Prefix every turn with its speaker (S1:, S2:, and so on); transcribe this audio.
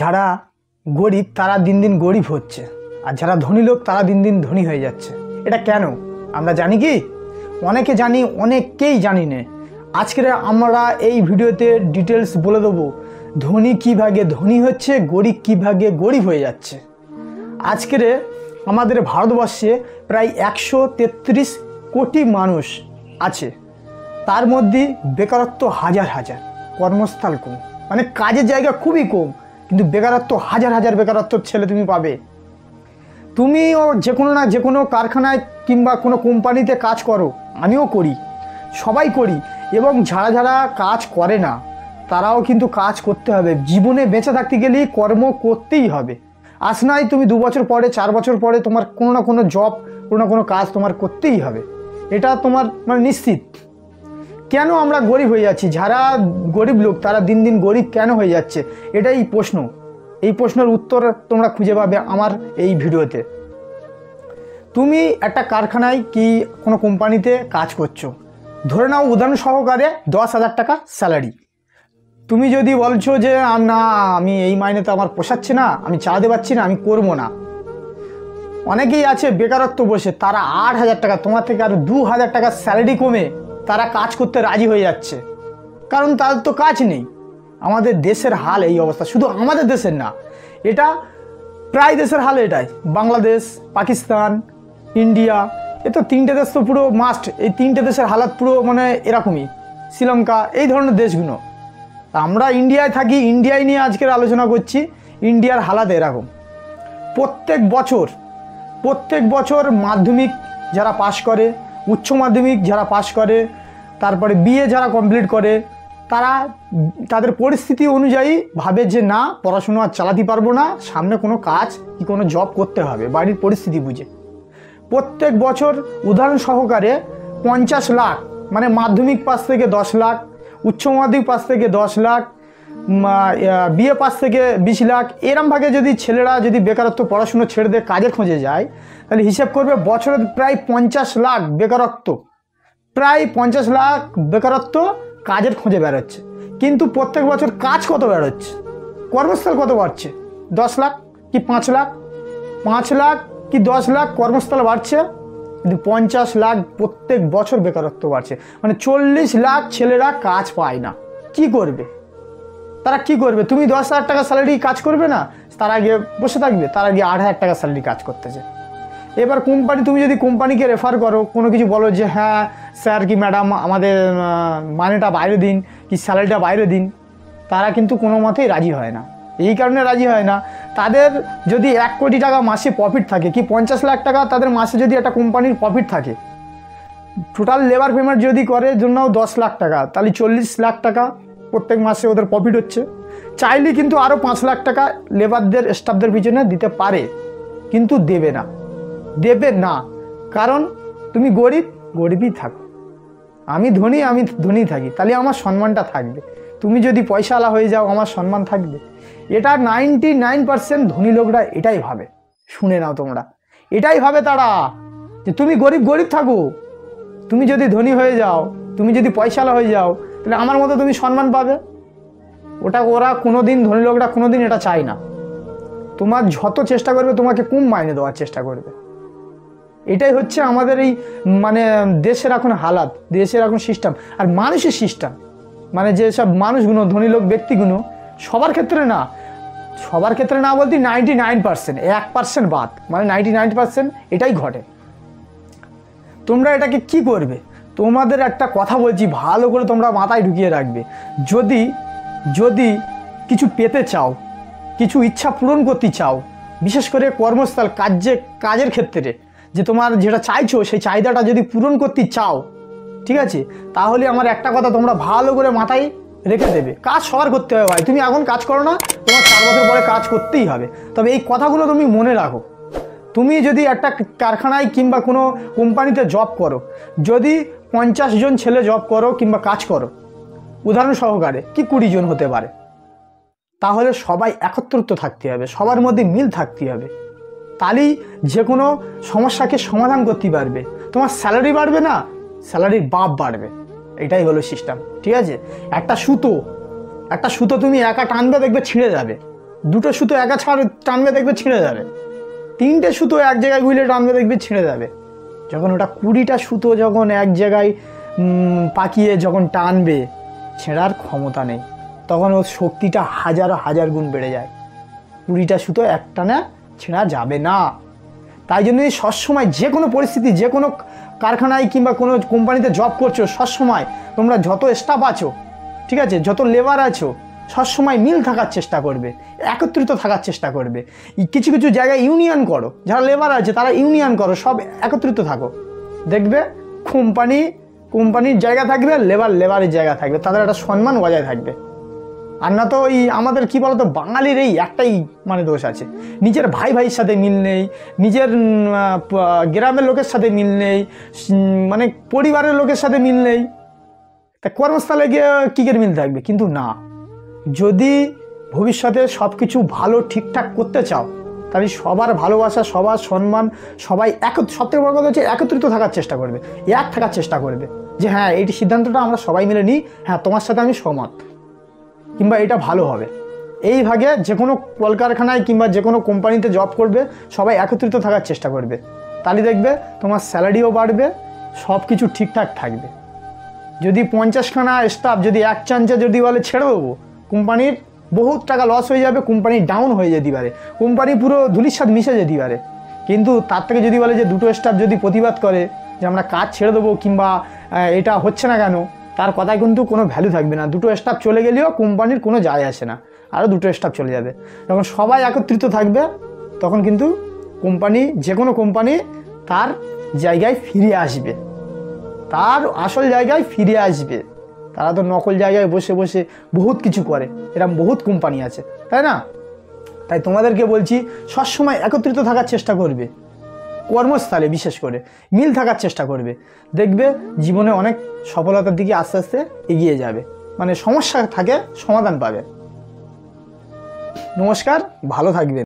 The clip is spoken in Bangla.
S1: যারা গরিব তারা দিন দিন গরিব হচ্ছে, আর যারা ধনী লোক তারা দিন দিন ধনী হয়ে যাচ্ছে। এটা কেন আমরা জানি কি? অনেকে জানি, অনেকেই জানি না। আজকে আমরা এই ভিডিওতে ডিটেলস বলে দেবো ধনী কী ভাগে ধনী হচ্ছে, গরিব কী ভাগে গরিব হয়ে যাচ্ছে। আজকের আমাদের ভারতবর্ষে প্রায় 133 কোটি মানুষ আছে, তার মধ্যে বেকারত্ব হাজার হাজার, কর্মস্থল কম, মানে কাজের জায়গা খুবই কম, কিন্তু বেকারত্ব হাজার হাজার বেকারত্ব ছেলে তুমি পাবে। তুমিও যে কোনো না যে কোনো কারখানায় কিংবা কোনো কোম্পানিতে কাজ করো, আমিও করি, সবাই করি। এবং যারা যারা কাজ করে না তারাও কিন্তু কাজ করতে হবে। জীবনে বেঁচে থাকতে গেলেই কর্ম করতেই হবে। আজ নাই তুমি 2 বছর পরে 4 বছর পরে তোমার কোনো না কোনো জব, কোনো না কোনো কাজ তোমার করতেই হবে, এটা তোমার মানে নিশ্চিত। কেন আমরা গরিব হয়ে যাচ্ছি? যারা গরিব লোক তারা দিন দিন গরিব কেন হয়ে যাচ্ছে, এটাই প্রশ্ন। এই প্রশ্নের উত্তর তোমরা খুঁজে পাবে আমার এই ভিডিওতে। তুমি একটা কারখানায় কি কোনো কোম্পানিতে কাজ করছো, ধরে নাও উদাহরণ সহকারে 10,000 টাকা স্যালারি। তুমি যদি বলছো যে না আমি এই মাইনেতে আমার পোষাচ্ছে না, আমি চালাতে পারছি না, আমি করবো না। অনেকেই আছে বেকারত্ব বসে, তারা 8,000 টাকা, তোমার থেকে আরও 2,000 টাকা স্যালারি কমে তারা কাজ করতে রাজি হয়ে যাচ্ছে, কারণ তাদের তো কাজ নেই। আমাদের দেশের হাল এই অবস্থা, শুধু আমাদের দেশের না, এটা প্রায় দেশের হাল এটাই। বাংলাদেশ, পাকিস্তান, ইন্ডিয়া, এ তো 3টে দেশ তো পুরো মাস্ট। এই 3টে দেশের হালাত পুরো মানে এরকমই, শ্রীলঙ্কা, এই ধরনের দেশগুলো। তা আমরা ইন্ডিয়ায় থাকি, ইন্ডিয়ায় নিয়ে আজকের আলোচনা করছি। ইন্ডিয়ার হালাত এরকম। প্রত্যেক বছর মাধ্যমিক যারা পাশ করে, উচ্চ মাধ্যমিক যারা পাশ করে, তারপরে বিএ যারা কমপ্লিট করে, তারা তাদের পরিস্থিতি অনুযায়ী ভাবে যে না পড়াশুনো আর চালাতে পারবো না, সামনে কোনো কাজ কি কোনো জব করতে হবে বাড়ির পরিস্থিতি বুঝে। প্রত্যেক বছর উদাহরণ সহকারে 50 লাখ, মানে মাধ্যমিক পাস থেকে 10 লাখ, উচ্চ মাধ্যমিক পাস থেকে 10 লাখ, বিএ পাস থেকে 20 লাখ, এরম ভাগে যদি ছেলেরা যদি বেকারত্ব পড়াশুনো ছেড়ে দিয়ে কাজের খোঁজে যায়, তাহলে হিসেব করবে বছরে প্রায় 50 লাখ বেকারত্ব, প্রায় 50 লাখ বেকারত্ব কাজের খোঁজে বেরোচ্ছে। কিন্তু প্রত্যেক বছর কাজ কত বেরোচ্ছে, কর্মস্থল কত বাড়ছে? 10 লাখ কি 5 লাখ, 5 লাখ কি 10 লাখ কর্মস্থল বাড়ছে, কিন্তু 50 লাখ প্রত্যেক বছর বেকারত্ব বাড়ছে। মানে 40 লাখ ছেলেরা কাজ পায় না। কি করবে তারা, কি করবে? তুমি 10,000 টাকা স্যালারি কাজ করবে না, তারা আগে বসে থাকবে, তারা গিয়ে 8,000 টাকা স্যালারি কাজ করতেছে। এবার কোম্পানি, তুমি যদি কোম্পানিকে রেফার করো, কোনো কিছু বলো যে হ্যাঁ স্যার কি ম্যাডাম আমাদের মাইনেটা বাইরে দিন, কি স্যালারিটা বাইরে দিন, তারা কিন্তু কোনো মতেই রাজি হয় না। এই কারণে রাজি হয় না, তাদের যদি 1 কোটি টাকা মাসে প্রফিট থাকে, কি 50 লাখ টাকা তাদের মাসে যদি একটা কোম্পানির প্রফিট থাকে, টোটাল লেবার পেমেন্ট যদি করে জন্য 10 লাখ টাকা, তাহলে 40 লাখ টাকা প্রত্যেক মাসে ওদের প্রফিট হচ্ছে। চাইলে কিন্তু আরও 5 লাখ টাকা লেবারদের, স্টাফদের পিছনে দিতে পারে, কিন্তু দেবে না। কারণ তুমি গরিবই থাকো, আমি ধনী থাকি, তাহলে আমার সম্মানটা থাকবে। তুমি যদি পয়সাওয়ালা হয়ে যাও, আমার সম্মান থাকবে। এটা 99% ধনী লোকরা এটাই ভাবে। শুনে নাও তোমরা, এটাই ভাবে তারা, যে তুমি গরিব থাকো, তুমি যদি ধনী হয়ে যাও, তুমি যদি পয়সাওয়ালা হয়ে যাও, তাহলে আমার মতো তুমি সম্মান পাবে। ওরা কোনোদিন, ধনী লোকরা কোনোদিন এটা চায় না। তোমার যত চেষ্টা করবে তোমাকে কম মাইনে দেওয়ার চেষ্টা করবে। এটাই হচ্ছে আমাদের এই মানে দেশের এখন হালাত, দেশের এখন সিস্টেম আর মানুষের সিস্টেম। মানে যেসব মানুষগুলো, ধনী লোক ব্যক্তিগুলো, সবার ক্ষেত্রে না বলতে 99%, 1% বাদ, মানে 99% এটাই ঘটে। তোমরা এটাকে কি করবে? তোমাদের একটা কথা বলছি, ভালো করে তোমরা মাথায় ঢুকিয়ে রাখবে। যদি কিছু পেতে চাও, কিছু ইচ্ছা পূরণ করতে চাও, বিশেষ করে কর্মস্থল কাজের ক্ষেত্রে, যে তোমার যেটা চাইছো সেই চাহিদাটা যদি পূরণ করতে চাও, ঠিক আছে, তাহলে আমার একটা কথা তোমরা ভালো করে মাথায় রেখে দেবে, কাজ সবার করতে হবে ভাই। তুমি এখন কাজ করো না, তোমার 4 বছর পরে কাজ করতেই হবে। তবে এই কথাগুলো তুমি মনে রাখো। তুমি যদি একটা কারখানায় কিংবা কোনো কোম্পানিতে জব করো, যদি 50 জন ছেলে জব করো কিংবা কাজ করো, উদাহরণ সহকারে কি 20 জন হতে পারে, তাহলে সবাই একত্রিত থাকতে হবে, সবার মধ্যে মিল থাকতে হবে। তাহলেই যে কোনো সমস্যাকে সমাধান করতে পারবে। তোমার স্যালারি বাড়বে না, স্যালারির বাপ বাড়বে। এটাই হলো সিস্টেম, ঠিক আছে? একটা সুতো তুমি একা টানবে, দেখবে ছিঁড়ে যাবে। দুটো সুতো একা টানবে দেখবে ছিঁড়ে যাবে, 3টে সুতো এক জায়গায় গুলে টানবে দেখবে ছিঁড়ে যাবে। যখন ওটা 20টা সুতো যখন এক জায়গায় পাকিয়ে যখন টানবে, ছেঁড়ার ক্ষমতা নেই, তখন ওর শক্তিটা হাজার গুণ বেড়ে যায়। 20টা সুতো একটানা ছেঁড়া যাবে না। তাই জন্যই সবসময় যে কোনো পরিস্থিতি, যে কোনো কারখানায় কিংবা কোনো কোম্পানিতে জব করছো, সবসময় তোমরা যত স্টাফ আছো, ঠিক আছে, যত লেবার আছো, সবসময় মিল থাকার চেষ্টা করবে, একত্রিত থাকার চেষ্টা করবে। কিছু কিছু জায়গায় ইউনিয়ন করো, যারা লেবার আছে তারা ইউনিয়ন করো, সব একত্রিত থাকো, দেখবে কোম্পানির জায়গা থাকবে, লেবারের জায়গা থাকবে, তাদের একটা সম্মান বজায় থাকবে। আর না তো ওই আমাদের কী বলতো, বাঙালির এই একটাই মানে দোষ আছে, নিজের ভাইয়ের সাথে মিল নেই, নিজের গ্রামের লোকের সাথে মিল নেই, মানে পরিবারের লোকের সাথে মিল নেই, তা কর্মস্থলে গিয়ে কীকের মিল থাকবে? কিন্তু না, যদি ভবিষ্যতে সব কিছু ভালো ঠিকঠাক করতে চাও, তাহলে সবার ভালোবাসা, সবার সম্মান, সবাই সবথেকে বড় কথা হচ্ছে একত্রিত থাকার চেষ্টা করবে, এক থাকার চেষ্টা করবে, যে হ্যাঁ এই সিদ্ধান্তটা আমরা সবাই মিলে নিই, হ্যাঁ তোমার সাথে আমি সহমত, কিংবা এটা ভালো হবে। এই ভাগে যে কোনো কলকারখানায় কিংবা যে কোনো কোম্পানিতে জব করবে, সবাই একত্রিত থাকার চেষ্টা করবে, তাহলে দেখবে তোমার স্যালারিও বাড়বে, সব কিছু ঠিকঠাক থাকবে। যদি 50খানা স্টাফ যদি এক চান্সে যদি বলে ছেড়ে দেবো, কোম্পানির বহুত টাকা লস হয়ে যাবে, কোম্পানি ডাউন হয়ে যেতে পারে, কোম্পানি পুরো ধুলির সাথে মিশে যেতে পারে। কিন্তু তার থেকে যদি বলে যে দুটো স্টাফ যদি প্রতিবাদ করে যে আমরা কাজ ছেড়ে দেবো কিংবা এটা হচ্ছে না কেন, তার কথায় কিন্তু কোনো ভ্যালু থাকবে না। দুটো স্টাফ চলে গেলেও কোম্পানির কোনো যায় আসে না, আরও দুটো স্টাফ চলে যাবে। যখন সবাই একত্রিত থাকবে, তখন কিন্তু কোম্পানি, যে কোনো কোম্পানি তার জায়গায় ফিরে আসবে, তার আসল জায়গায় ফিরে আসবে। তারা তো নকল জায়গায় বসে বসে বহুত কিছু করে, এরকম বহুত কোম্পানি আছে, তাই না? তাই তোমাদেরকে বলছি, সবসময় একত্রিত থাকার চেষ্টা করবে, কর্মস্থলে বিশেষ করে মিল থাকার চেষ্টা করবে, দেখবে জীবনে অনেক সফলতার দিকে আস্তে আস্তে এগিয়ে যাবে, মানে সমস্যা থাকে সমাধান পাবে। নমস্কার, ভালো থাকবেন।